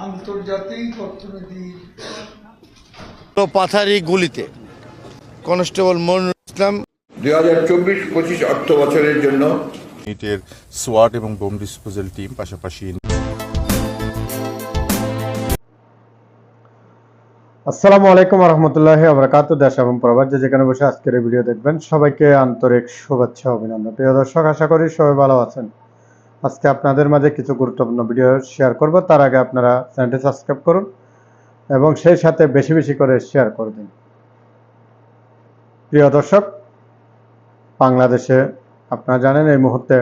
আন্তর্জাতিক অর্থনীতি পাথারি গুলিতে কনস্টেবল মনিরুল ইসলাম 2024-25 অর্থ বছরের জন্য ইউনিটের সোয়াট এবং বোম ডিসপোজাল টিম পাশাপাশি। আসসালামু আলাইকুম রহমতুল্লাহি ওয়া বারাকাতুহু। দেশ এবং প্রবাস যেখানে বসে আজকের এই ভিডিও দেখবেন, সবাইকে আন্তরিক শুভেচ্ছা অভিনন্দন। প্রিয় দর্শক, আশা করি সবাই ভালো আছেন। আজকে আপনাদের মাঝে কিছু গুরুত্বপূর্ণ ভিডিও শেয়ার করব। তার আগে আপনারা চ্যানেলটি সাবস্ক্রাইব করুন এবং সেই সাথে বেশি বেশি করে শেয়ার করে দিন। প্রিয় দর্শক, বাংলাদেশে আপনারা জানেন এই মুহূর্তে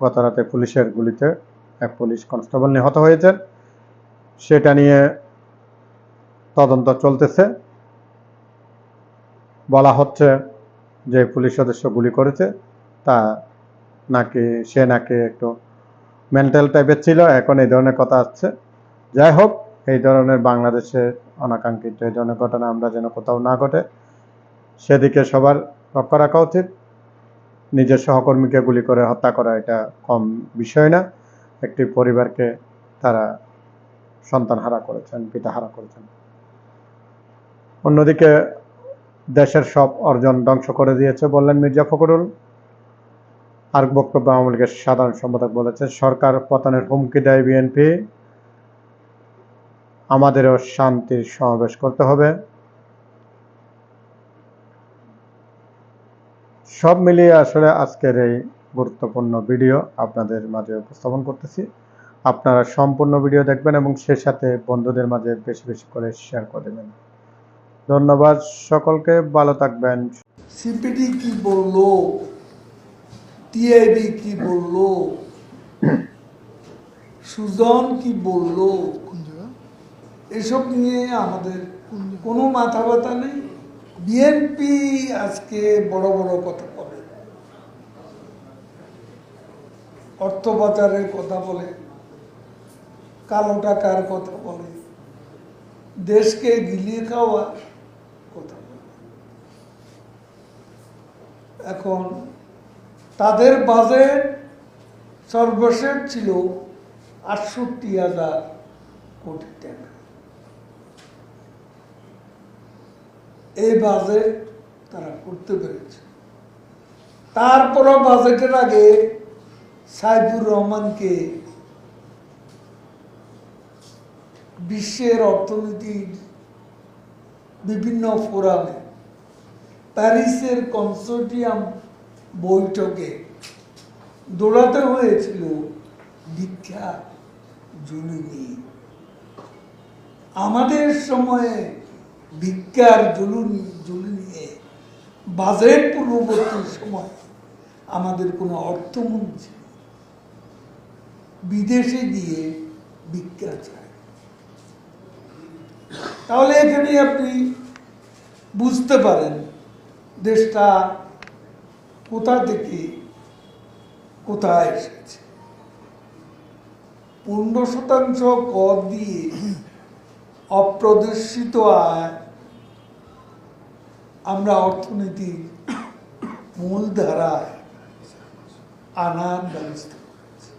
গত রাতে পুলিশের গুলিতে এক পুলিশ কনস্টেবল নিহত হয়েছেন। সেটা নিয়ে তদন্ত চলতেছে। বলা হচ্ছে যে পুলিশ সদস্য গুলি করেছে তা সে নাকি একটু মেন্টাল টাইপের ছিল, এখন এই ধরনের কথা আসছে। যাই হোক, এই ধরনের বাংলাদেশে অনাকাঙ্ক্ষিত এই ধরনের ঘটনা আমরা যেন কোথাও না ঘটে, সেদিকে সবার লক্ষ্য রাখা উচিত। নিজের সহকর্মীকে গুলি করে হত্যা করা এটা কম বিষয় না। একটি পরিবারকে তারা সন্তান হারা করেছেন, পিতা হারা করেছেন। অন্যদিকে দেশের সব অর্জন ধ্বংস করে দিয়েছে বললেন মির্জা ফখরুল। আর বক্তব্য আওয়ামী লীগের সাধারণ সম্পাদক বলেছেন, সরকার পতনের হুমকি দেয় বিএনপি, আমাদেরও শান্তির সমাবেশ করতে হবে। সব মিলিয়ে আসলে আজকের এই গুরুত্বপূর্ণ ভিডিও আপনাদের মাঝে উপস্থাপন করতেছি। আপনারা সম্পূর্ণ ভিডিও দেখবেন এবং সেই সাথে বন্ধুদের মাঝে বেশি বেশি করে শেয়ার করে দেবেন। ধন্যবাদ সকলকে, ভালো থাকবেন। সিপিডি কি বললো, টিআইবি কি বললো, সুজন কি বললো, এসব নিয়ে আমাদের কোনো মাথা ব্যথা নেই। বিএনপি আজকে বড় বড় কথা বলে, অর্থ পাচারের কথা বলে, কালো টাকার কথা বলে, দেশকে গিলিয়ে খাওয়ার কথা বলে। এখন তাদের বাজেট সর্বশেষ ছিল 68,000 কোটি টাকা। এই বাজেট তারা করতে পেরেছে। তারপরও বাজেটের আগে সাইফুর রহমানকে বিশ্বের অর্থনীতির বিভিন্ন ফোরামে, প্যারিসের কনসোর্টিয়াম বৈঠকে দৌড়াতে হয়েছিল ভিক্ষা ঝুলি নিয়ে। আমাদের সময়ে ভিক্ষার ঝুলি নিয়ে বাজেট পূর্ববর্তী সময় আমাদের কোনো অর্থমন্ত্রী বিদেশে গিয়ে ভিক্ষা চায়। তাহলে এখানে আপনি বুঝতে পারেন দেশটা কোথা থেকে কোথায় এসেছে। 15% কর দিয়ে অপ্রদর্শিত আয় আমরা অর্থনীতির মূলধারায় আনার ব্যবস্থা করেছি।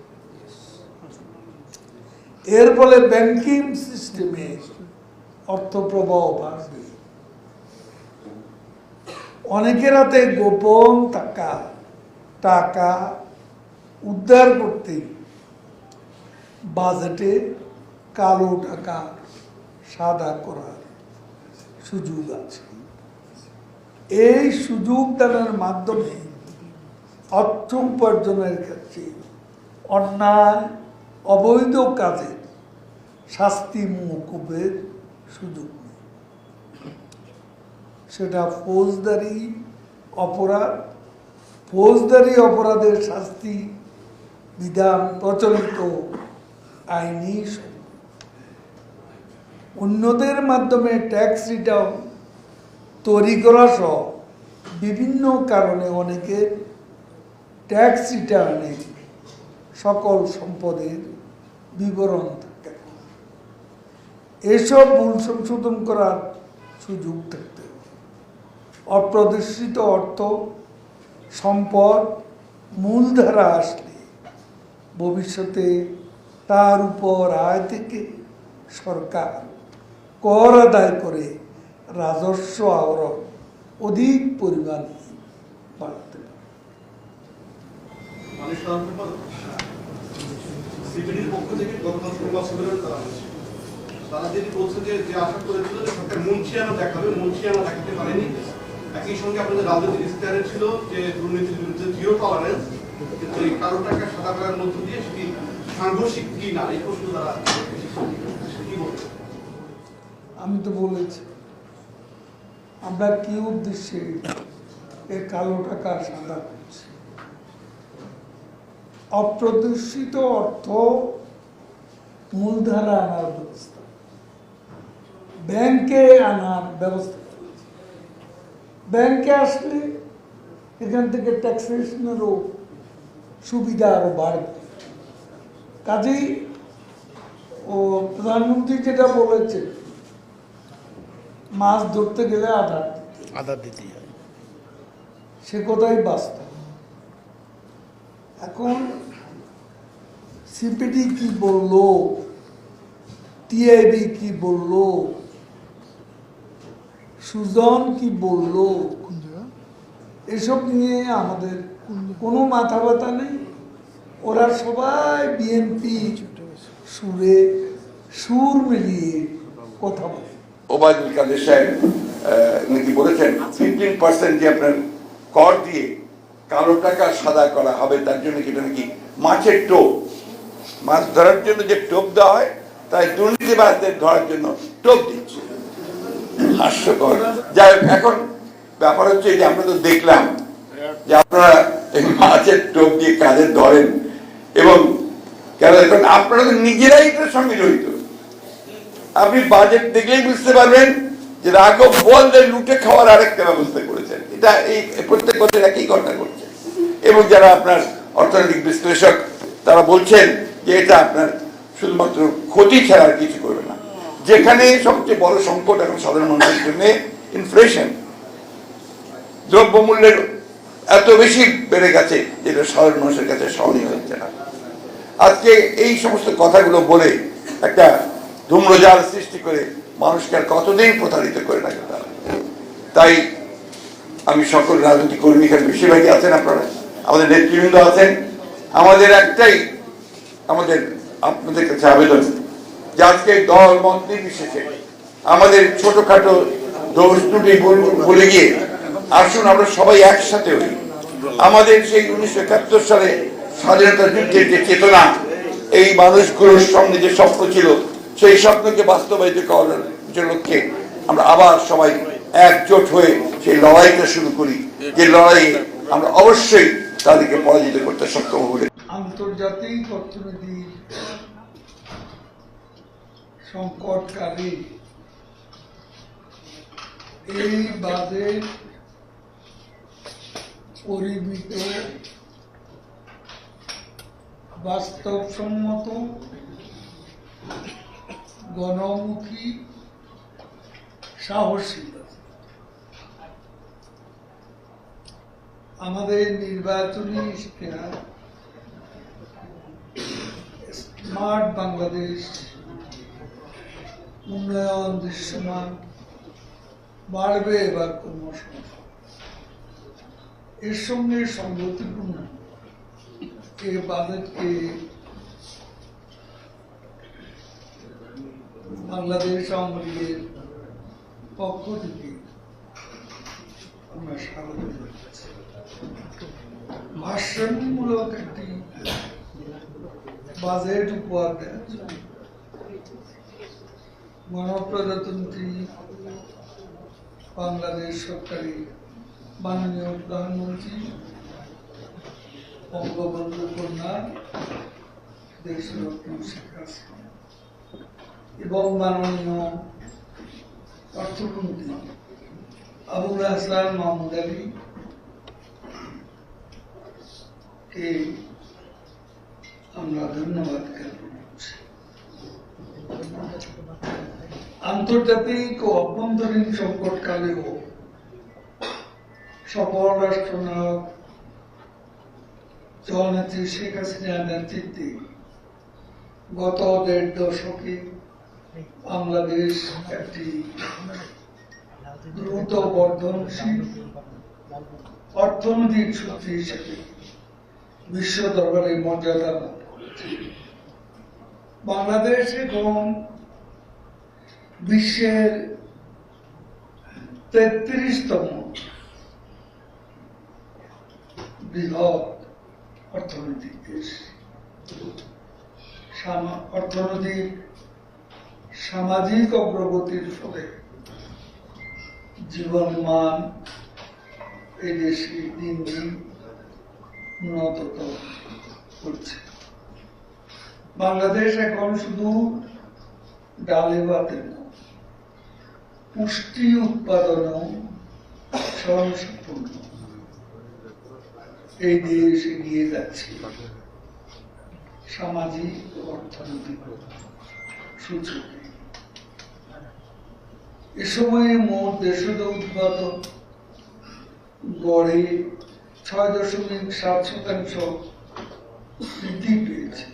এর ফলে ব্যাংকিং সিস্টেমে অর্থ প্রবাহ বাড়বে। অনেকের হাতে গোপন টাকা উদ্ধার করতে বাজেটে কালো টাকা সাদা করার সুযোগ আছে। এই সুযোগ দানের মাধ্যমে অর্থ উপার্জনের ক্ষেত্রে অন্যায় অবৈধ কাজের শাস্তি মওকুফের সুযোগ নেই। সেটা ফৌজদারি অপরাধের শাস্তি বিধান প্রচলিত আইনি। অন্যদের মাধ্যমে ট্যাক্স রিটার্ন তৈরি করা সহ বিভিন্ন কারণে অনেকে ট্যাক্স রিটার্নে সকল সম্পদের বিবরণ থাকে। এসব ভুল সংশোধন করার সুযোগ থাকতে হবে। অপ্রদর্শিত অর্থ সম্পদ মূলধারা আসলে ভবিষ্যতে তার উপর আয় থেকে সরকার কর আদায় করে রাজস্ব আহরণ অধিক পরিমাণে বাড়াতে পারে। সিপিডির পক্ষ থেকে গতকাল সংবাদ সম্মেলন করা হয়েছে। তারা যেটি বলছে যে আশা করেছিল যে সরকার মুন্সিয়ানা দেখাবে, মুন্সিয়ানা দেখাতে পারেনি। একই সঙ্গে আপনাদের রাজনৈতিক ইশতেহারে ছিল যে দুর্নীতির বিরুদ্ধে জিরো টলারেন্স, কিন্তু এই কারো টাকা সাদা করার মধ্য দিয়ে সেটি সাংঘর্ষিক কি না, এই প্রশ্ন তারা কি বলবে? আমি তো বলেছি আমরা কি উদ্দেশ্যে এই কালো টাকা সাদা করছি। অপ্রদর্শিত অর্থ মূলধারা আনার ব্যবস্থা, ব্যাংকে আনার ব্যবস্থা চলছে। ব্যাংকে আসলে এখান থেকে ট্যাক্সেশনেরও সুবিধা আরো বাড়বে। কাজেই ও প্রধানমন্ত্রী যেটা বলেছে, মাছ ধরতে গেলে আধার দিতে হয়। সে কথাই বাস্তব। এখন সিপিডি কি বললো, টিআইবি কি বললো, সুজন কি বললো, এসব নিয়ে আমাদের কোনো মাথা ব্যথা নেই। ওরা সবাই বিএনপি সুর মিলিয়ে কথা বলে। ওবায়দুল কাদের সাহেব নাকি বলেছেন 15% যে আপনার কর দিয়ে কালো টাকা সাদা করা হবে, তার জন্য কি নাকি মাছের টোপ, মাছ ধরার জন্য যে টোপ দেওয়া হয় তাই দুর্নীতিবাজদের ধরার জন্য টোপ দিচ্ছে। হাস্যকর। যাই হোক, এখন ব্যাপার হচ্ছে যে আমরা তো দেখলাম যে আপনারা এই মাছের টোপ দিয়ে কাদের ধরেন, এবং কেন এখন আপনারা তো নিজেরাই এটার সঙ্গে জড়িত। আপনি বাজেট দেখলেই বুঝতে পারবেন যে রাঘব বোয়ালদের লুটে খাওয়ার আরেকটা ব্যবস্থা করেছেন। এটা এই প্রত্যেক বছর একই ঘটনা করছে, এবং যারা আপনার অর্থনৈতিক বিশ্লেষক তারা বলছেন যে এটা আপনার শুধুমাত্র ক্ষতি ছাড়া আর কিছু করবে না। যেখানে সবচেয়ে বড় সংকট এখন সাধারণ মানুষের জন্য ইনফ্লেশন, দ্রব্যমূল্যের এত বেশি বেড়ে গেছে যেটা সাধারণ মানুষের কাছে সহনীয় হচ্ছে না। আজকে এই সমস্ত কথাগুলো বলে একটা ধূম্রজাল সৃষ্টি করে মানুষকে আর কতদিন প্রতারিত করে রাখে তারা। তাই আমি সকল রাজনৈতিক কর্মী, এখানে বেশিরভাগই আছেন আপনারা, আমাদের নেতৃবৃন্দ আছেন, আমাদের একটাই আপনাদের কাছে আবেদন যে আজকে দল মত নির্বিশেষে আমাদের ছোটখাটো দোষ ত্রুটি ভুলে গিয়ে আসুন আমরা সবাই একসাথে হই। আমাদের সেই 1971 সালে স্বাধীনতা যুদ্ধের যে চেতনা, এই মানুষগুলোর সঙ্গে যে স্বপ্ন ছিল, সেই স্বপ্নকে বাস্তবায়িত করার লক্ষ্যে আমরা আবার সবাই একজোট হয়ে সেই লড়াইটা শুরু করি, যে লড়াইয়ে আমরা অবশ্যই তাদেরকে পরাজিত করতে সক্ষম হব। আন্তর্জাতিক অর্থনীতি সংকটকালে এই বাজেট পরিমিত, বাস্তবসম্মত, গণমুখী, সাহসী। আমাদের নির্বাচনী ইশতেহার স্মার্ট বাংলাদেশ, উন্নয়ন দৃশ্যমান, বাড়বে এবার কর্মসংস্থান, এর সঙ্গে সংগতিপূর্ণ এই বাজেটকে বাংলাদেশ আওয়ামী লীগের পক্ষ থেকে আমরা স্বাগত জানাচ্ছি। ভারসাম্যমূলক একটি বাজেট উপহার দেওয়া গণপ্রজাতন্ত্রী বাংলাদেশ সরকারের মাননীয় প্রধানমন্ত্রী বঙ্গবন্ধু কন্যা দেশরত্ন শেখ হাসিনা এবং মাননীয় অর্থমন্ত্রী আবুল হাসান মাহমুদ আলী কে আমরা ধন্যবাদ জ্ঞাপন করছি। আন্তর্জাতিক ও অভ্যন্তরীণ সংকটকালেও সফল রাষ্ট্রনায়ক জননেত্রী শেখ হাসিনার নেতৃত্বে গত ১.৫ দশকে বাংলাদেশ একটি দ্রুত বর্ধনশীল অর্থনৈতিক শক্তি হিসেবে বিশ্ব দরবারে মর্যাদা লাভ করেছে। বাংলাদেশ এবং বিশ্বের 33তম বৃহৎ অর্থনৈতিক দেশ। অর্থনৈতিক সামাজিক অগ্রগতির ফলে জীবন মান এই দেশে দিন দিন উন্নততর করছে। বাংলাদেশ এখন শুধু ডালে ভাতে নয়, পুষ্টি উৎপাদনও স্বয়ংসম্পূর্ণ এই দেশ এগিয়ে যাচ্ছে সামাজিক ও অর্থনৈতিক সূচকে। এ সময়ে মোট দেশজ উৎপাদন গড়ে 6.7% বৃদ্ধি পেয়েছে।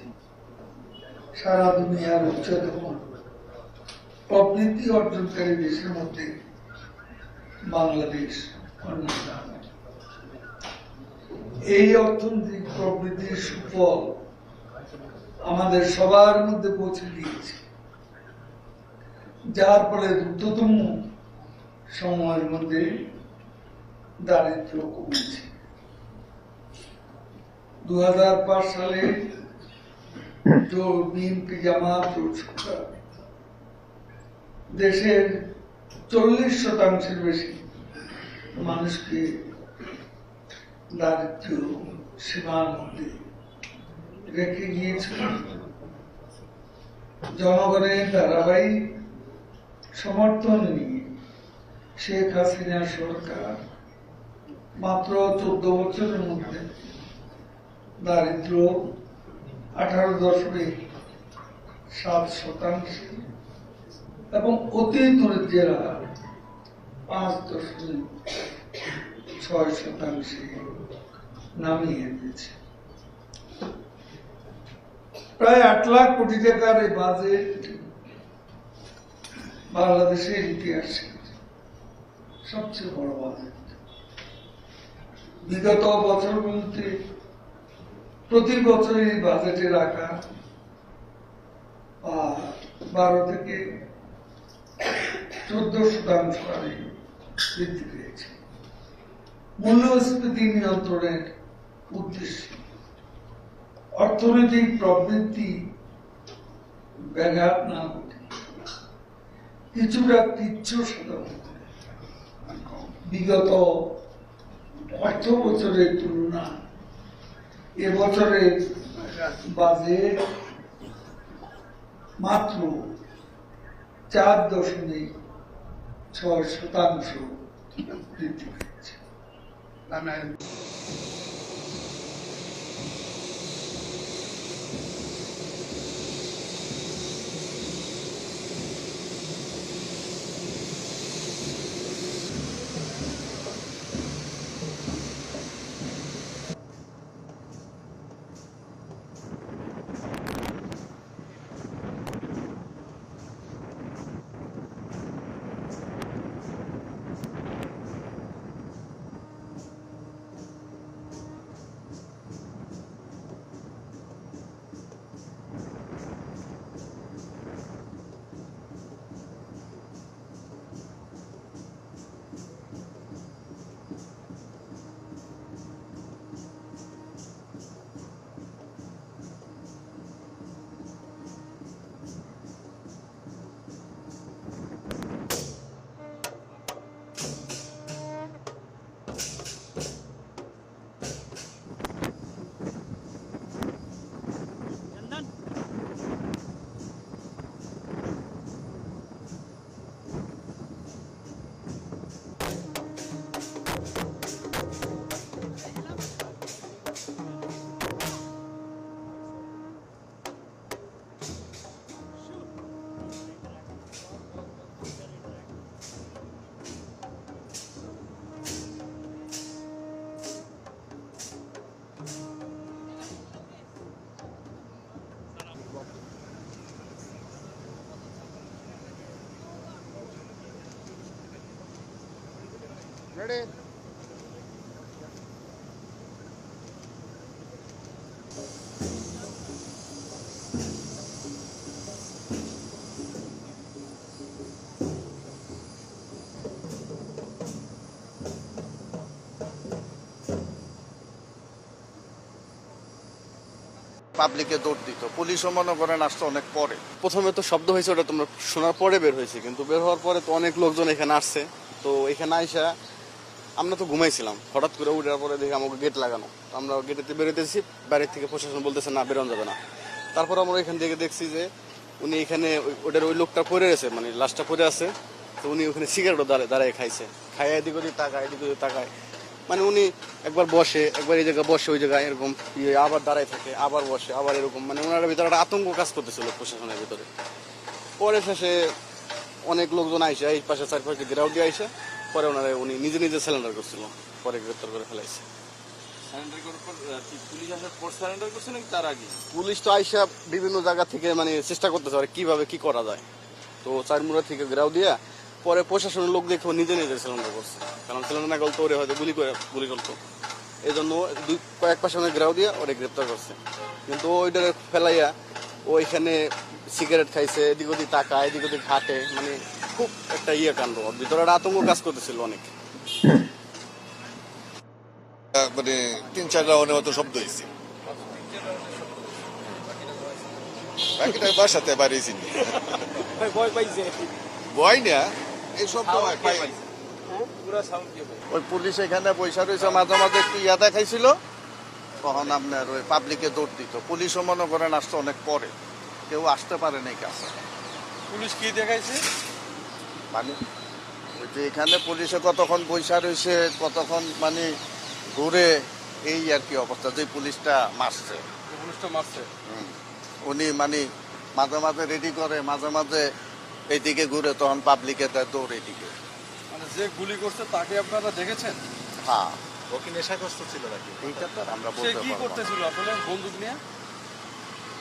সারা দুনিয়ার উচ্চতম প্রবৃদ্ধি অর্জনকারী দেশের মধ্যে বাংলাদেশ অন্যতম। এই অর্থনৈতিক প্রবৃদ্ধির সুফল আমাদের সবার মধ্যে পৌঁছে দিয়েছে, যার ফলে দ্রুততম সময়ের মধ্যে দারিদ্র কমেছে। 2005 সালে বিএনপি জামাত জোট সরকার দেশের 40% বেশি মানুষকে দারিদ্র সীমার মধ্যে রেখে গিয়েছিল। জনগণের ধারাবাহিক সমর্থন নিয়ে শেখ হাসিনা সরকার মাত্র 14 বছরের মধ্যে দারিদ্র 18.7% এবং অতি দরিদ্রের হার 5.6% নামিয়ে দিয়েছে। প্রায় 8 লাখ কোটি টাকার এই বাজেট বাংলাদেশের ইতিহাসে সবচেয়ে বড় বাজেট। বিগত বছরগুলোতে প্রতি বছর এই বাজেটের আকার 12 থেকে 14% হারে বৃদ্ধি পেয়েছে। মূল্যস্ফীতি নিয়ন্ত্রণের উদ্দেশ্যে অর্থনৈতিক প্রবৃদ্ধি ব্যাঘাত না ঘটে কিছুটা কৃচ্ছ সাধন বিগত অর্থ বছরের তুলনা এবছরের বাজেট মাত্র 4.6% বৃদ্ধি পেয়েছে। পাবলিকে দৌড় দিত, পুলিশও মনে করেন আসতো অনেক পরে। প্রথমে তো শব্দ হয়েছে, ওটা তোমরা শোনার পরে বের হয়েছে, কিন্তু বের হওয়ার পরে তো অনেক লোকজন এখানে আসছে। তো এখানে আইসা আমরা তো ঘুমাইছিলাম, হঠাৎ করে উঠার পরে দেখি আমাকে গেট লাগানো। তো আমরা গেটেতে বেরোতেছি, বাইরের থেকে প্রশাসন বলতেছে না, বেরোনো যাবে না। তারপর আমরা এখান থেকে দেখছি যে উনি এখানে ওটার ওই লোকটা পড়ে আছে, মানে লাশটা পড়ে আছে। তো উনি ওখানে সিগারেটও দাঁড়ায় খাইছে, খাইয়া এদিক ওদিক তাকায়, এদিক ওদিক তাকায়। মানে উনি একবার বসে, একবার এই জায়গায় বসে, ওই জায়গায় এরকম আবার দাঁড়ায় থাকে, আবার বসে, আবার এরকম। মানে ওনার ভিতরে একটা আতঙ্ক কাজ করতেছিল প্রশাসনের ভিতরে। পরে শেষে অনেক লোকজন আইসে, এই পাশে চারপাশে ঘেরাও দিয়ে আইসে, পরে উনি নিজে নিজে সিলিন্ডার করছিল, পরে গ্রেপ্তার করে ফেলাইছে। পুলিশ তো আইসা বিভিন্ন জায়গা থেকে মানে চেষ্টা করতেছে আর কিভাবে কি করা যায়। তো চারমুড়া থেকে ঘেরাও দিয়া পরে প্রশাসনের লোক দেখে নিজে নিজে সিলিন্ডার করছে, কারণ সিলিন্ডার না করতো ওরে হয়তো গুলি করতো। এই জন্য কয়েক পাশে ঘেরাও দিয়া ওরে গ্রেপ্তার করছে। কিন্তু ওইটা ফেলাইয়া ওইখানে সিগারেট খাইছে, এদিক ওদিক তাকায়, এদিক ওদিক হাঁটে, মানে খুব একটা কাণ্ড। ওর ভিতরে একটা আতঙ্ক কাজ করতেছিল অনেক। মানে 3-4 রাউন্ডের মতো শব্দ হয়েছে, বাকিটা বাসাতে বাড়িয়েছি ভয় না, এই শব্দ ওই পুলিশ এখানে পয়সা রয়েছে, মাঝে মাঝে একটু দেখাইছিল, তখন আপনার ওই পাবলিকে দৌড় দিত, পুলিশও মনে করেন আসতো অনেক পরে, কেউ আসতে পারে নাই কাছে। পুলিশ কি দেখাইছে? মানে ওই যে এখানে পুলিশে কতক্ষণ পয়সা রয়েছে, কতক্ষণ মানে ঘুরে, এই আর কি অবস্থা। যে পুলিশটা মারছে, উনি মানে মাঝে মাঝে রেডি করে, মাঝে মাঝে এইদিকে ঘুরে, তখন পাবলিকে দেয় দৌড় এইদিকে। মানে যে গুলি করছে তাকে আপনারা দেখেছেন? হ্যাঁ, ও কি নেশাগ্রস্ত ছিল নাকি? এইটা তো আমরা সে বলতে কি পারবো না। করতেছিল আসলে বন্দুক নিয়ে?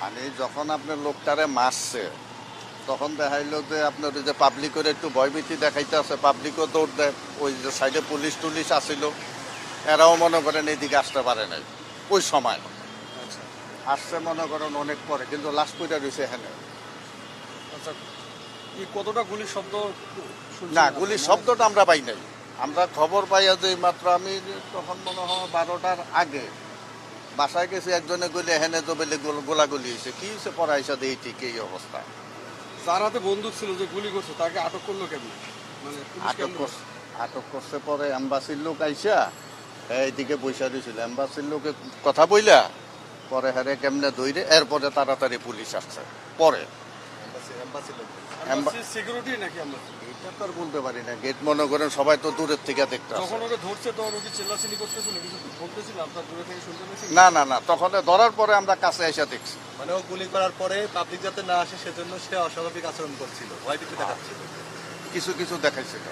মানে যখন আপনার লোকটারে মারছে, তখন দেখাইলো যে আপনার ওই যে পাবলিকের একটু ভয়ভীতি দেখাইতে আছে, পাবলিকও দৌড় দেয়। ওই যে সাইডে পুলিশ টুলিশ আসিল, এরাও মনে করেন এইদিকে আসতে পারে নাই ওই সময়। আসছে মনে করেন অনেক পরে, কিন্তু লাশ পইটা রয়েছে এখানে। আচ্ছা, কি কতটা গুলির শব্দ? না, গুলির শব্দটা আমরা পাই নাই। আমরা খবর পাইয়া যে মাত্র আমি তখন মনে হয় 12টার আগে বাসায় গেছি, একজনে গলি এখানে তো বেলে গোলাগুলি হয়েছে, কি হয়েছে পরে আইসা দিয়ে ঠিক এই অবস্থা। যার হাতে বন্দুক ছিল যে গুলি করছে তাকে আটক করলো কেমন? মানে আটক করছে পরে এম্বাসির লোক আইসা এইদিকে বৈশা দিয়েছিল, এম্বাসির লোকে কথা বইলা পরে হারে কেমনে ধইরে, এরপরে তাড়াতাড়ি পুলিশ আসছে পরে। সিকিউরিটি নাকি আমরা এটা তো আর বলতে পারি না, গেট মনে করেন সবাই তো দূরের থেকে দেখতে আসে। যখন ওকে ধরছে তখন ওকে চিল্লাচিল্লি করতেছিল, কিছু বলতেছিল, আপনার দূরে থেকে শুনতে পেয়েছেন? না না না, তখন ধরার পরে আমরা কাছে এসে দেখছি। মানে ও গুলি করার পরে পাবলিক যাতে না আসে সেজন্য সে অস্বাভাবিক আচরণ করছিল, ভয়ভীতি দেখাচ্ছিল, কিছু কিছু দেখাইছিল।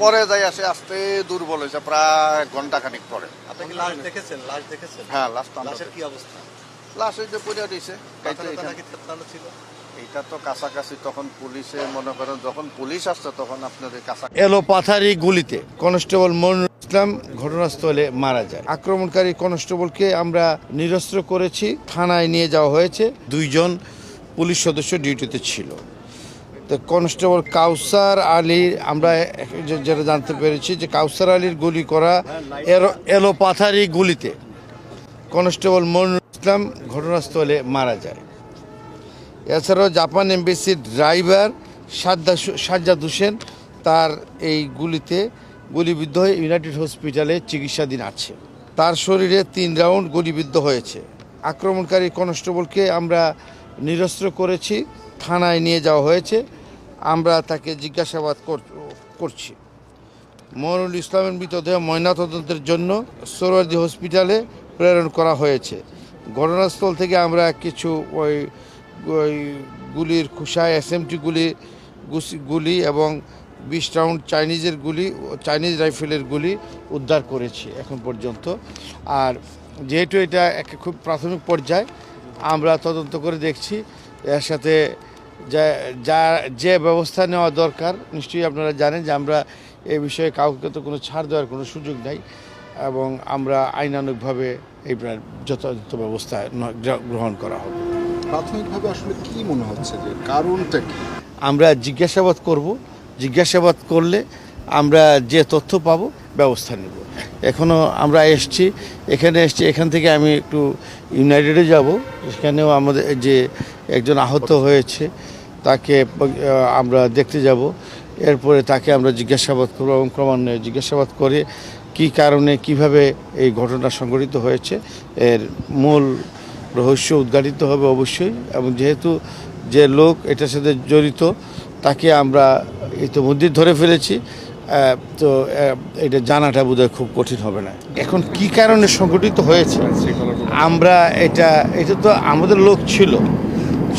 পরে যাই আসে আসতে দুর্বল হয়েছে, প্রায় ঘন্টাখানিক পরে। আপনি কি লাশ দেখেছেন? লাশ দেখেছেন? হ্যাঁ, লাশের কি অবস্থা? লাশ এই যে পড়ে দিয়েছে। নাকি থেতলানো ছিল? এইটা তো কাছাকাছি, তখন পুলিশে মনে করেন যখন পুলিশ আসছে তখন আপনার কাছা এলোপাথারি গুলিতে কনস্টেবল মনিরুল ইসলাম ঘটনাস্থলে মারা যায়। আক্রমণকারী কনস্টেবলকে আমরা নিরস্ত্র করেছি, থানায় নিয়ে যাওয়া হয়েছে। 2 জন পুলিশ সদস্য ডিউটিতে ছিল। তো কনস্টেবল কাউসার আলী, আমরা যেটা জানতে পেরেছি যে কাউসার আলীর গুলি করা এলোপাথারি গুলিতে কনস্টেবল মনিরুল ইসলাম ঘটনাস্থলে মারা যায়। এছাড়াও জাপান এমবেসির ড্রাইভার সাজ্জাদ হোসেন, তার এই গুলিতে গুলিবিদ্ধ হয়ে ইউনাইটেড হসপিটালে চিকিৎসাধীন আছে। তার শরীরে 3 রাউন্ড গুলিবিদ্ধ হয়েছে। আক্রমণকারী কনস্টেবলকে আমরা নিরস্ত্র করেছি, থানায় নিয়ে যাওয়া হয়েছে। আমরা তাকে জিজ্ঞাসাবাদ করছি। মনিরুল ইসলামের মৃতদেহ ময়নাতদন্তের জন্য সোহরাওয়ার্দী হসপিটালে প্রেরণ করা হয়েছে। ঘটনাস্থল থেকে আমরা কিছু ওই গুলির খুশায় SMT গুলি এবং 20 রাউন্ড চাইনিজ রাইফেলের গুলি উদ্ধার করেছি এখন পর্যন্ত। আর যেহেতু এটা একটা খুব প্রাথমিক পর্যায়ে, আমরা তদন্ত করে দেখছি, এর সাথে যে ব্যবস্থা নেওয়া দরকার, নিশ্চয়ই আপনারা জানেন যে আমরা এই বিষয়ে কাউকে তো কোনো ছাড় দেওয়ার কোনো সুযোগ নাই এবং আমরা আইনানুগভাবে এই যথাযথ ব্যবস্থা গ্রহণ করা হবে। প্রাথমিকভাবে আসলে কি মনে হচ্ছে যে কারণটা কি? আমরা জিজ্ঞাসাবাদ করব, জিজ্ঞাসাবাদ করলে আমরা যে তথ্য পাবো ব্যবস্থা নেব। এখনও আমরা এখান থেকে আমি একটু ইউনাইটেডে যাব, সেখানেও আমাদের যে একজন আহত হয়েছে তাকে আমরা দেখতে যাব। এরপরে তাকে আমরা জিজ্ঞাসাবাদ করব এবং ক্রমান্বয়ে জিজ্ঞাসাবাদ করে কি কারণে কিভাবে এই ঘটনা সংঘটিত হয়েছে এর মূল রহস্য উদ্ঘাটিত হবে অবশ্যই। এবং যেহেতু যে লোক এটার সাথে জড়িত তাকে আমরা ইতিমধ্যেই ধরে ফেলেছি, তো এটা জানাটা বোধহয় খুব কঠিন হবে না। এখন কি কারণে সংঘটিত হয়েছে আমরা এটা তো আমাদের লোক ছিল,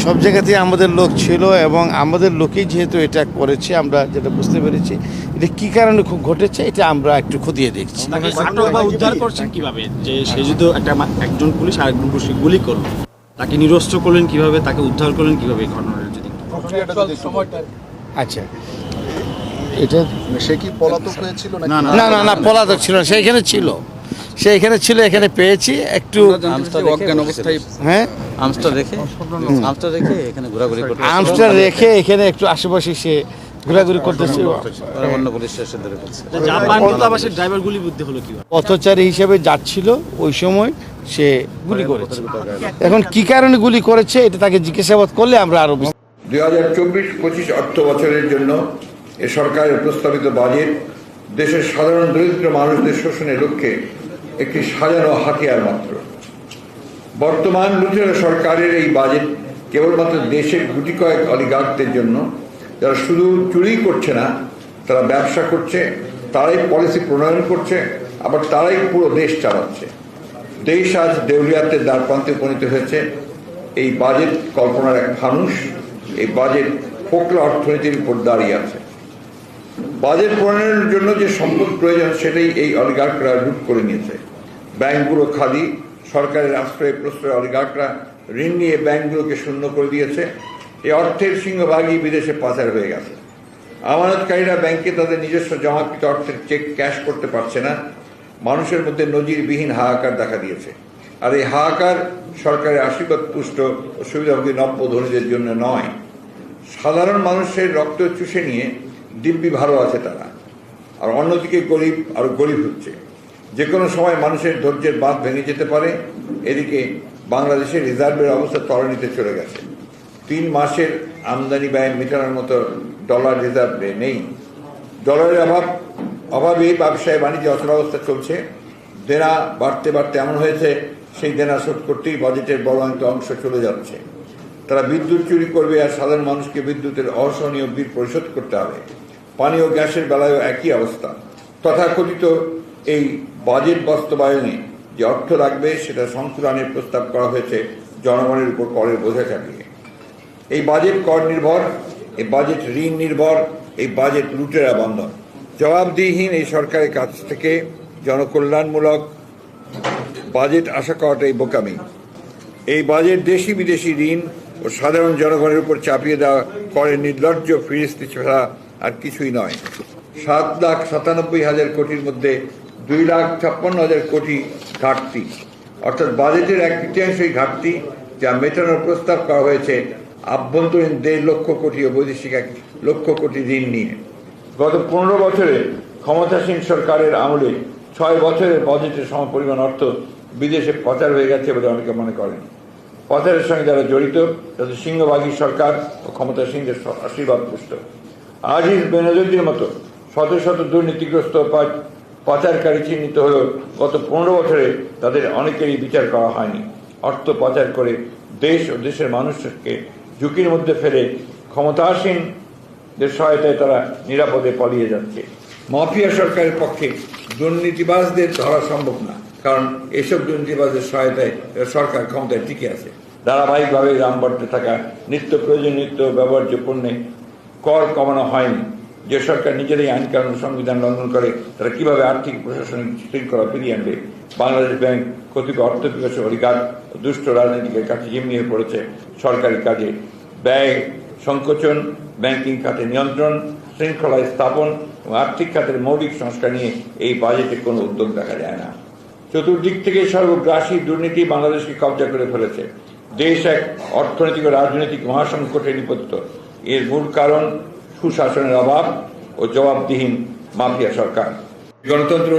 সব জায়গাতেই আমাদের লোক ছিল এবং আমাদের লোকেই যেহেতু এটা করেছে আমরা যেটা বুঝতে পেরেছি, এটা কি কারণে খুব ঘটেছে এটা আমরা একটু খতিয়ে দেখছি। উদ্ধার করছেন কিভাবে? যে সে যদি একজন পুলিশ আরেকজন পুলিশকে গুলি করলো, তাকে নিরস্ত্র করলেন কিভাবে, তাকে উদ্ধার করলেন কিভাবে, এই ঘটনাটা যদি আচ্ছা, এটা সে কি পলাতক হয়েছিল নাকি? না পলাতক ছিল না, সে এখানে ছিল, এখানে পেয়েছি একটু অজ্ঞান অবস্থায়। হ্যাঁ, আর্মস্টার রেখে এখানে ঘোরাঘুরি করতে, আর্মস্টার রেখে এখানে একটু আশেপাশে সে ঘোরাঘুরি করতেছে। অন্য পুলিশ স্টেশন ধরে ফেলছে। জাপান দূতাবাসের ড্রাইভার গুলি বুদ্ধি হলো কিভাবে? পথচারী হিসেবে যাচ্ছিল ওই সময় সে গুলি করেছে। এখন কি কারণে গুলি করেছে এটা তাকে জিজ্ঞাসাবাদ করলে আমরা আরো 2024-25 অর্থ বছরের জন্য এ সরকারের প্রস্তাবিত বাজেট দেশের সাধারণ দরিদ্র মানুষদের শোষণের লক্ষ্যে একটি সাজানো হাতিয়ার মাত্র। বর্তমান লুটেরা সরকারের এই বাজেট কেবলমাত্র দেশের গুটি কয়েক অলিগার্কদের জন্য, যারা শুধু চুরি করছে না, তারা ব্যবসা করছে, তারাই পলিসি প্রণয়ন করছে, আবার তারাই পুরো দেশ চালাচ্ছে। দেশ আজ দেউলিয়াতের দ্বারপ্রান্তে উপনীত হয়েছে। এই বাজেট কল্পনার এক ফানুষ, এই বাজেট ফোকলা অর্থনীতির উপর দাঁড়িয়ে আছে। বাজেট প্রণয়নের জন্য যে সম্পদ প্রয়োজন সেটাই এই অলিগার্করা লুট করে নিয়েছে। ব্যাংকগুলো খালি, সরকারের আশ্রয়ে প্রশ্রয় অলিগার্করা ঋণ নিয়ে ব্যাংকগুলোকে শূন্য করে দিয়েছে। এই অর্থের সিংহভাগই বিদেশে পাচার হয়ে গেছে। আমানতকারীরা ব্যাংকে তাদের নিজস্ব জমাকৃত অর্থের চেক ক্যাশ করতে পারছে না। মানুষের মধ্যে নজিরবিহীন হাহাকার দেখা দিয়েছে। আর এই হাহাকার সরকারের আশীর্বাদ পুষ্ট ও সুবিধাভোগী নব্য ধনীদের জন্য নয়, সাধারণ মানুষের রক্ত চুষে নিয়ে দিব্যি ভালো আছে তারা। আর অন্যদিকে গরিব আরো গরিব হচ্ছে। যে কোনো সময় মানুষের ধৈর্যের বাঁধ ভেঙে যেতে পারে। এদিকে বাংলাদেশের রিজার্ভের অবস্থা তলানিতে চলে গেছে। 3 মাসের আমদানি ব্যয় মেটানোর মতো ডলার রিজার্ভে নেই। ডলারের অভাবে ব্যবসায় বাণিজ্য অচলাবস্থা চলছে। দেনা বাড়তে বাড়তে এমন হয়েছে সেই দেনা শোধ করতেই বাজেটের বড় একটা অংশ চলে যাচ্ছে। তারা বিদ্যুৎ চুরি করবে আর সাধারণ মানুষকে বিদ্যুতের অসহনীয় বিল পরিশোধ করতে হবে। পানি ও গ্যাসের বেলায়ও একই অবস্থা। তথাকথিত এই বাজেট বাস্তবায়নে যে অর্থ লাগবে সেটা সংকুলানের প্রস্তাব করা হয়েছে জনগণের উপর করের বোঝা চাপিয়ে। এই বাজেট কর নির্ভর, এই বাজেট ঋণ নির্ভর, এই বাজেট লুটেরা বন্ধন। জবাবদিহিহীন এই সরকারের কাছ থেকে জনকল্যাণমূলক বাজেট আশা করাটাই বোকামি। এই বাজেট দেশি বিদেশি ঋণ ও সাধারণ জনগণের উপর চাপিয়ে দেওয়া করের নির্লজ্জ ফিরিস্তি ছাড়া আর কিছুই নয়। 7,97,000 কোটির মধ্যে 2,56,000 কোটি ঘাটতি, অর্থাৎ বাজেটের 1/3 ঘাটতি, যা মেটানোর প্রস্তাব করা হয়েছে আভ্যন্তরীণ 1.5 লক্ষ কোটি ও বৈদেশিক 1 লক্ষ কোটি ঋণ নিয়ে। গত 15 বছরে ক্ষমতাসীন সরকারের আমলে 6 বছরের বাজেটের সমপরিমাণ অর্থ বিদেশে পাচার হয়ে গেছে বলে অনেকে মনে করেন। পাচারের সঙ্গে যারা জড়িত তাদের সিংহভাগী সরকার ও ক্ষমতাসীনদের আশীর্বাদ পুষ্ট। আজিজ বেনজিরের মতো শত শত দুর্নীতিগ্রস্ত পাচারকারী চিহ্নিত হলেও গত 15 বছরে তাদের অনেকেরই বিচার করা হয়নি। অর্থ পাচার করে দেশ ও দেশের মানুষকে ঝুঁকির মধ্যে ফেলে ক্ষমতাসীনদের সহায়তায় তারা নিরাপদে পালিয়ে যাচ্ছে। মাফিয়া সরকারের পক্ষে দুর্নীতিবাজদের ধরা সম্ভব না, কারণ এসব দুর্নীতিবাজদের সহায়তায় সরকার ক্ষমতায় টিকে আছে। ধারাবাহিকভাবে দাম বাড়তে থাকা নিত্য প্রয়োজনীয় ব্যবহার্য পণ্যে কর কমানো হয়নি। যে সরকার নিজেরাই আইন কানুন সংবিধান লঙ্ঘন করে তারা কিভাবে আর্থিক প্রশাসনিক শৃঙ্খলা ফিরিয়ে আনবে? বাংলাদেশ ব্যাংক কতিপয় অর্থ বিকাশের অলিগার্ক ও দুষ্ট রাজনীতিকের কাছে জিম্মি হয়ে পড়েছে সরকারি কাজে। ব্যয় সংকোচন, ব্যাংকিং খাতে নিয়ন্ত্রণ, শৃঙ্খলা স্থাপন এবং আর্থিক খাতের মৌলিক সংস্কার নিয়ে এই বাজেটে কোনো উদ্যোগ দেখা যায় না। চতুর্দিক থেকে সর্বগ্রাসী দুর্নীতি বাংলাদেশকে কবজা করে ফেলেছে। দেশ এক অর্থনৈতিক ও রাজনৈতিক মহাসংকটে নিপতিত। এর মূল কারণ সুশাসনের অভাব ও জবাবদিহীন মাফিয়া সরকার। গণতন্ত্র,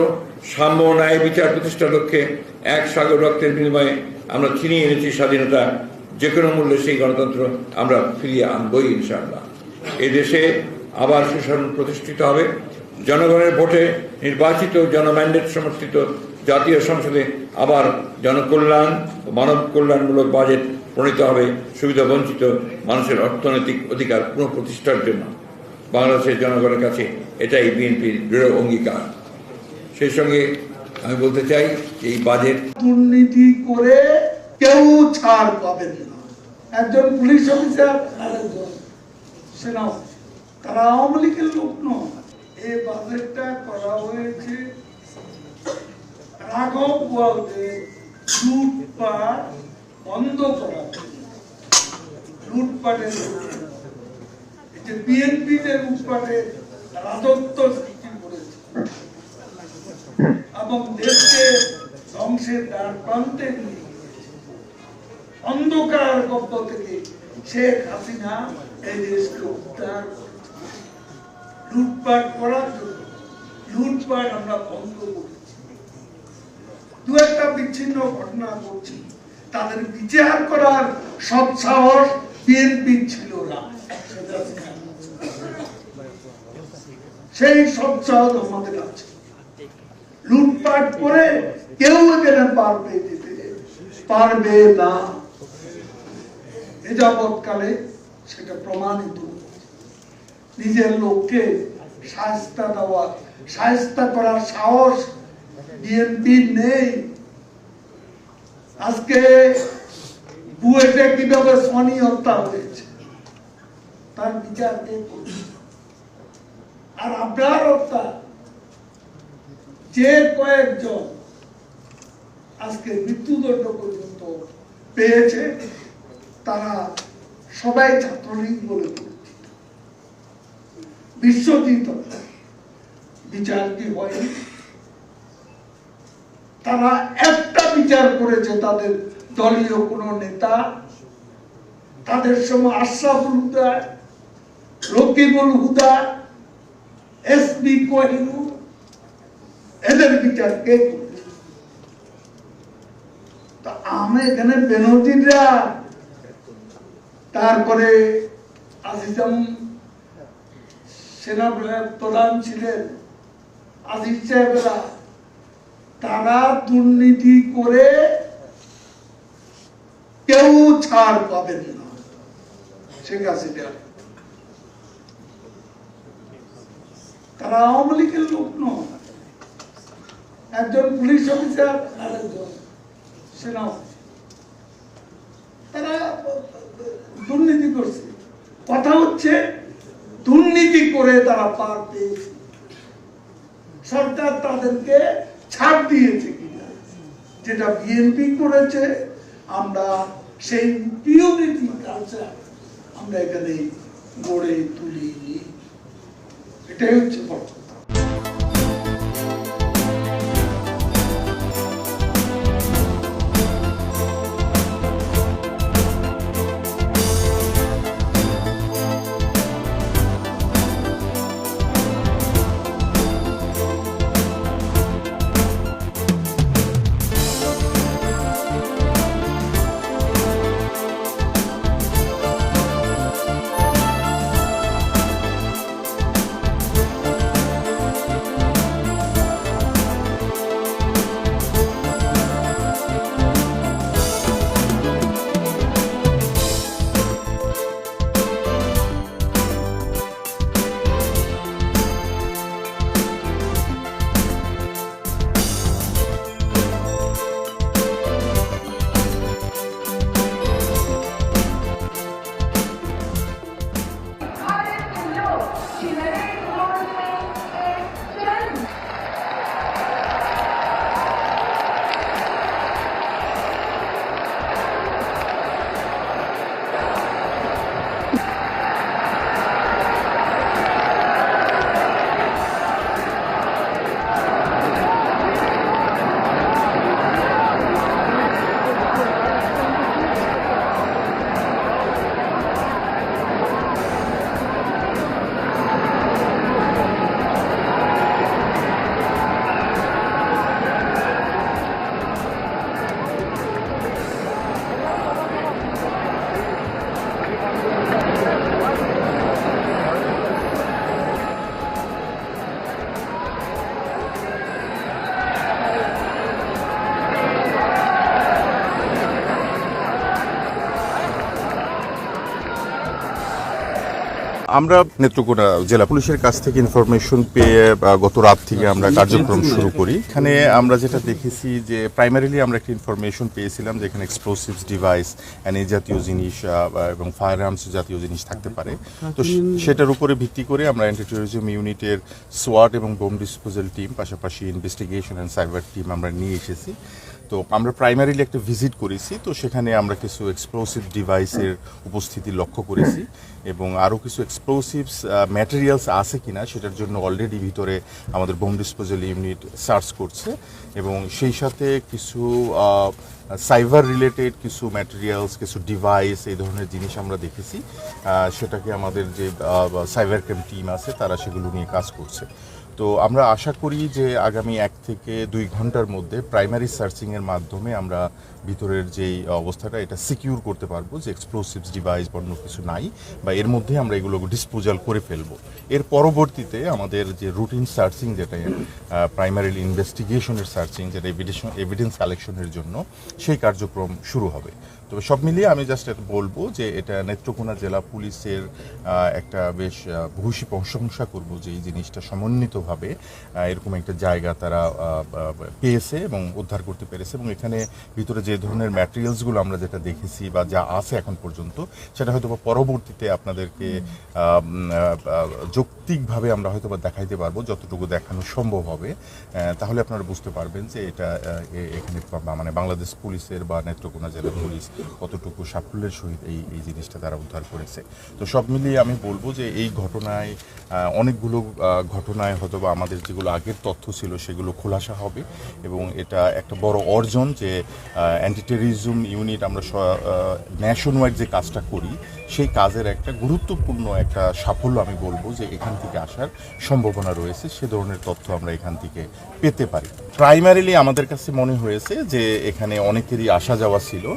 সাম্য, ন্যায়, বিচার প্রতিষ্ঠার লক্ষ্যে এক সাগর রক্তের বিনিময়ে আমরা ছিনিয়ে এনেছি স্বাধীনতা। যে কোনো মূল্যে সেই গণতন্ত্র আমরা ফিরিয়ে আনবই ইনশাআল্লাহ। এই দেশে আবার সুশাসন প্রতিষ্ঠিত হবে। জনগণের ভোটে নির্বাচিত জনম্যান্ডেট সমর্থিত জাতীয় সংসদে আবার জনকল্যাণ ও মানব কল্যাণমূলক বাজেট প্রণীত হবে সুবিধা বঞ্চিত মানুষের অর্থনৈতিক অধিকার পুনঃপ্রতিষ্ঠার জন্য। বাংলাদেশের জনগণের কাছে এটাই বিএনপির দৃঢ় অঙ্গীকার। সেই সঙ্গে আমি বলতে চাই এই বাজেট দুর্নীতি করে কেউ ছাড় পাবেন না। একজন পুলিশ অফিসার আর একজন সেনা অফিসার, তারা আওয়ামী লীগের লোক নয়। এই বাজেটটা করা হয়েছে রাঘব বোয়ালদের লুটপাট বন্ধ করা, লুটপাটের বিএনপি যে লুটপাটের রাজত্ব সৃষ্টি করেছে এবং দেশকে ধ্বংসের দ্বার প্রান্তে নিয়ে অন্ধকার গব্ব থেকে শেখ হাসিনা এই দেশকে উদ্ধার লুটপাট করার জন্য। লুটপাট আমরা বন্ধ করেছি। দু একটা বিচ্ছিন্ন ঘটনা করছি, তাদের বিচার করার সব সাহস বিএনপি ছিল না। সেই সব সাহস আমাদের আছে। লুটপাট করে কেউ এখানে পারবে যেতে পারবে না। এ যাবৎকালে সেটা প্রমাণিত। নিজের লোককে শায়েস্তা দেওয়া, শায়েস্তা করার সাহস বিএনপি নেই। আজকে বুয়েটে কিভাবে সনি হত্যা হয়েছে তার বিচার কে করছে? আর আপনার হত্যা যে কয়েকজন আজকে মৃত্যুদণ্ড পর্যন্ত পেয়েছে তারা সবাই ছাত্রলীগ বলে পরিচিত। বিশ্বজিৎ বিচার কি হয়নি? তারা একটা বিচার করেছে তাদের দলীয় কোন নেতা, তাদের সময় আশরাফুল হুদা, রকিবুল হুদা, এসবি কোহিনুর, এদের বিচার কে করেছে? তা আমি এখানে বেনজিররা, তারপরে আজিজম সেনা প্রধান ছিলেন, আজিজ সাহেবরা, তারা দুর্নীতি করে কেউ ছাড় পাবেন না। শেখ হাসিনা তারা আওয়ামী লীগের লোক নয়। একজন পুলিশ অফিসার আর একজন সেনা অফিসার, তারা দুর্নীতি করছে। কথা হচ্ছে দুর্নীতি করে তারা পার পেয়েছে, সরকার তাদেরকে ছাড় দিয়েছে কিনা, যেটা বিএনপি করেছে। আমরা সেই পিওরিটি কালচার আমরা এখানে গড়ে তুলিনি। এটাই হচ্ছে বড়। আমরা নেত্রকোনা জেলা পুলিশের কাছ থেকে ইনফরমেশন পেয়ে গত রাত থেকে আমরা কার্যক্রম শুরু করি। এখানে আমরা যেটা দেখেছি যে প্রাইমারিলি আমরা একটা ইনফরমেশন পেয়েছিলাম যে এখানে এক্সপ্লোসিভস ডিভাইস এই জাতীয় জিনিস এবং ফায়ার আর্মস জাতীয় জিনিস থাকতে পারে। তো সেটার উপরে ভিত্তি করে আমরা অ্যান্টি টেরোরিজম ইউনিটের সোয়াট এবং বোম ডিসপোজাল টিম, পাশাপাশি ইনভেস্টিগেশন অ্যান্ড সাইবার টিম আমরা নিয়ে এসেছি। তো আমরা প্রাইমারিলি একটা ভিজিট করেছি, তো সেখানে আমরা কিছু এক্সপ্লোসিভ ডিভাইসের উপস্থিতি লক্ষ্য করেছি এবং আরও কিছু এক্সপ্লোসিভস ম্যাটেরিয়ালস আছে কিনা সেটার জন্য অলরেডি ভিতরে আমাদের বোম ডিসপোজাল ইউনিট সার্চ করছে এবং সেই সাথে কিছু সাইবার রিলেটেড কিছু ম্যাটেরিয়ালস, কিছু ডিভাইস, এই ধরনের জিনিস আমরা দেখেছি। সেটাকে আমাদের যে সাইবার ক্রাইম টিম আছে তারা সেগুলো নিয়ে কাজ করছে। তো আমরা আশা করি যে আগামী 1 থেকে 2 ঘন্টার মধ্যে প্রাইমারি সার্চিংয়ের মাধ্যমে আমরা ভিতরের যেই অবস্থাটা এটা সিকিউর করতে পারবো যে এক্সপ্লোসিভস ডিভাইস বন্য কিছু নাই বা এর মধ্যে আমরা এগুলো ডিসপোজাল করে ফেলবো। এর পরবর্তীতে আমাদের যে রুটিন সার্চিং, যেটা প্রাইমারিলি ইনভেস্টিগেশনের সার্চিং, যেটা এভিডেন্স কালেকশনের জন্য, সেই কার্যক্রম শুরু হবে। তবে সব মিলিয়ে আমি জাস্ট বলবো যে এটা নেত্রকোনা জেলা পুলিশের একটা বেশ ভূয়সী প্রশংসা করব যে এই জিনিসটা সমন্বিতভাবে এরকম একটা জায়গা তারা পেয়েছে এবং উদ্ধার করতে পেরেছে এবং এখানে ভিতরে যে ধরনের ম্যাটেরিয়ালসগুলো আমরা যেটা দেখেছি বা যা আছে এখন পর্যন্ত, সেটা হয়তো বা পরবর্তীতে আপনাদেরকে যৌক্তিকভাবে আমরা হয়তো বা দেখাইতে পারবো যতটুকু দেখানো সম্ভব হবে। তাহলে আপনারা বুঝতে পারবেন যে এটা এখানে মানে বাংলাদেশ পুলিশের বা নেত্রকোনা জেলা পুলিশ কতটুকু সাফল্যের সহিত এই জিনিসটা তারা উদ্ধার করেছে। তো সব মিলিয়ে আমি বলবো যে এই ঘটনায় অনেকগুলো ঘটনায় হয়তো বা আমাদের যেগুলো আগের তথ্য ছিল সেগুলো খোলাসা হবে এবং এটা একটা বড় অর্জন যে অ্যান্টি টেররিজম ইউনিট আমরা ন্যাশন ওয়াইড যে কাজটা করি সেই কাজের একটা গুরুত্বপূর্ণ একটা সাফল্য আমি বলবো যে এখান থেকে আসার সম্ভাবনা রয়েছে। সে ধরনের তথ্য আমরা এখান থেকে পেতে পারি। প্রাইমারিলি আমাদের কাছে মনে হয়েছে যে এখানে অনেকেরই আসা যাওয়া ছিল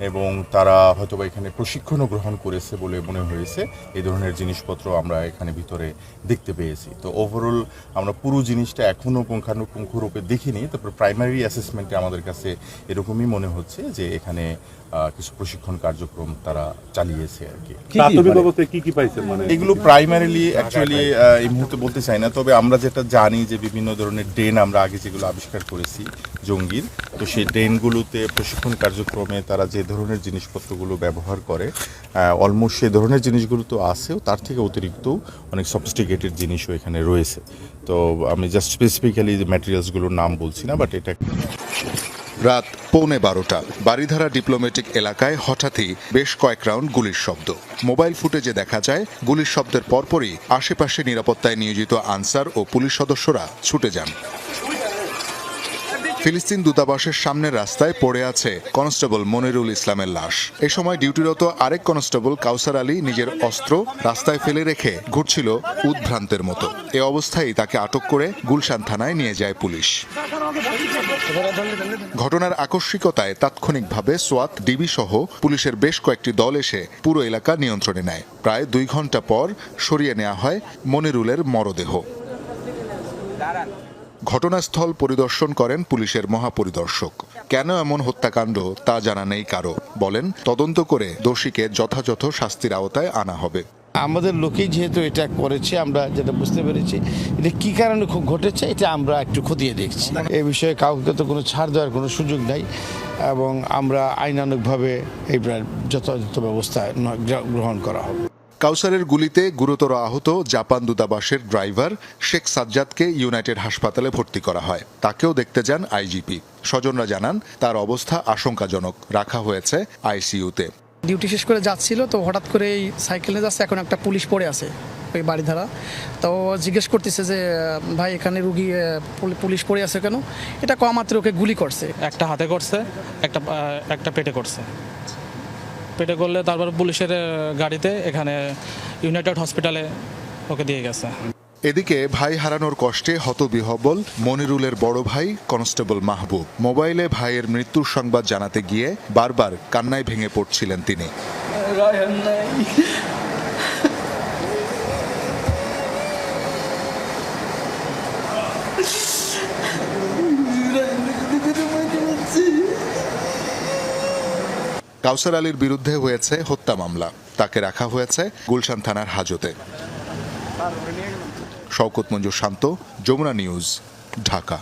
এবং তারা হয়তোবা এখানে প্রশিক্ষণও গ্রহণ করেছে বলে মনে হয়েছে। এই ধরনের জিনিসপত্র আমরা এখানে ভিতরে দেখতে পেয়েছি। তো ওভারঅল আমরা পুরো জিনিসটা এখনও পুঙ্খানুপুঙ্খরূপে দেখিনি, তারপর প্রাইমারি অ্যাসেসমেন্টে আমাদের কাছে এরকমই মনে হচ্ছে যে এখানে কিছু প্রশিক্ষণ কার্যক্রম তারা চালিয়েছে আর কি। এগুলো প্রাইমারিলি অ্যাকচুয়ালি এই মুহূর্তে বলতে চাই না, তবে আমরা যেটা জানি যে বিভিন্ন ধরনের ড্রেন আমরা আগে যেগুলো আবিষ্কার করেছি জঙ্গির, তো সেই ড্রেনগুলোতে প্রশিক্ষণ কার্যক্রমে তারা যে ধরনের জিনিসপত্রগুলো ব্যবহার করে অলমোস্ট সেই ধরনের জিনিসগুলো তো আছেও, তার থেকে অতিরিক্ত অনেক সফিস্টিকেটেড জিনিসও এখানে রয়েছে। তো আমি জাস্ট স্পেসিফিক্যালি যে ম্যাটেরিয়ালসগুলোর নাম বলছি না, বাট এটা রাত 11:15 বারিধারা ডিপ্লোম্যাটিক এলাকায় হঠাৎই বেশ কয়েক রাউন্ড গুলির শব্দ। মোবাইল ফুটেজে দেখা যায় গুলির শব্দের পরপরই আশেপাশে নিরাপত্তায় নিয়োজিত আনসার ও পুলিশ সদস্যরা ছুটে যান। ফিলিস্তিন দূতাবাসের সামনের রাস্তায় পড়ে আছে কনস্টেবল মনিরুল ইসলামের লাশ। এ সময় ডিউটিরত আরেক কনস্টেবল কাউসার আলী নিজের অস্ত্র রাস্তায় ফেলে রেখে ঘুরছিল উদ্ভ্রান্তের মতো। এ অবস্থায় তাকে আটক করে গুলশান থানায় নিয়ে যায় পুলিশ। ঘটনার আকস্মিকতায় তাৎক্ষণিকভাবে সোয়াত, ডিবি সহ পুলিশের বেশ কয়েকটি দল এসে পুরো এলাকা নিয়ন্ত্রণে নেয়। প্রায় 2 ঘন্টা পর সরিয়ে নেওয়া হয় মনিরুলের মরদেহ। ঘটনাস্থল পরিদর্শন করেন পুলিশের মহাপরিদর্শক। কেন এমন হত্যাকাণ্ড তা জানা নেই কারো। বলেন, তদন্ত করে দোষীকে যথাযথ শাস্তির আওতায় আনা হবে। আমাদের লোকেই যেহেতু এটা করেছে, আমরা যেটা বুঝতে পেরেছি এটা কি কারণে ঘটেছে এটা আমরা একটু খতিয়ে দেখছি। এই বিষয়ে কাউকে তো কোনো ছাড় দেওয়ার কোনো সুযোগ নাই এবং আমরা আইনানুগভাবে এই যথাযথ ব্যবস্থা গ্রহণ করা হবে। কাউসারের গুলিতে গুরুতর আহত জাপান দূতাবাসের ড্রাইভার শেখ সাজ্জাদকে ইউনাইটেড হাসপাতালে ভর্তি করা হয়। তাকেও দেখতে যান আইজিপি। স্বজনরা জানান তার অবস্থা আশঙ্কাজনক, রাখা হয়েছে আইসিইউতে। ডিউটি শেষ করে যাচ্ছিল, তো হঠাৎ করে এই সাইকেলে যাচ্ছে, এখন একটা পুলিশ পড়ে আছে ওই বাড়িধারা। তো জিজ্ঞেস করতেছে যে ভাই এখানে রুগী পুলিশ পড়ে আছে কেন? এটা কম মাত্র ওকে গুলি করছে, একটা হাতে করছে, একটা পেটে করছে। পেটে করলে তারপর পুলিশের গাড়িতে এখানে ইউনাইটেড হসপিটালে ওকে দিয়ে গেছে। এদিকে ভাই হারানোর কষ্টে হতবিহ্বল মনিরুলের বড় ভাই কনস্টেবল মাহবুব। মোবাইলে ভাইয়ের মৃত্যুর সংবাদ জানাতে গিয়ে বারবার কান্নায় ভেঙে পড়ছিলেন তিনি। কাউসার আলীর বিরুদ্ধে হয়েছে হত্যা মামলা। তাকে রাখা হয়েছে গুলশান থানার হাজতে। শওকত মঞ্জুর শান্ত, যমুনা নিউজ, ঢাকা।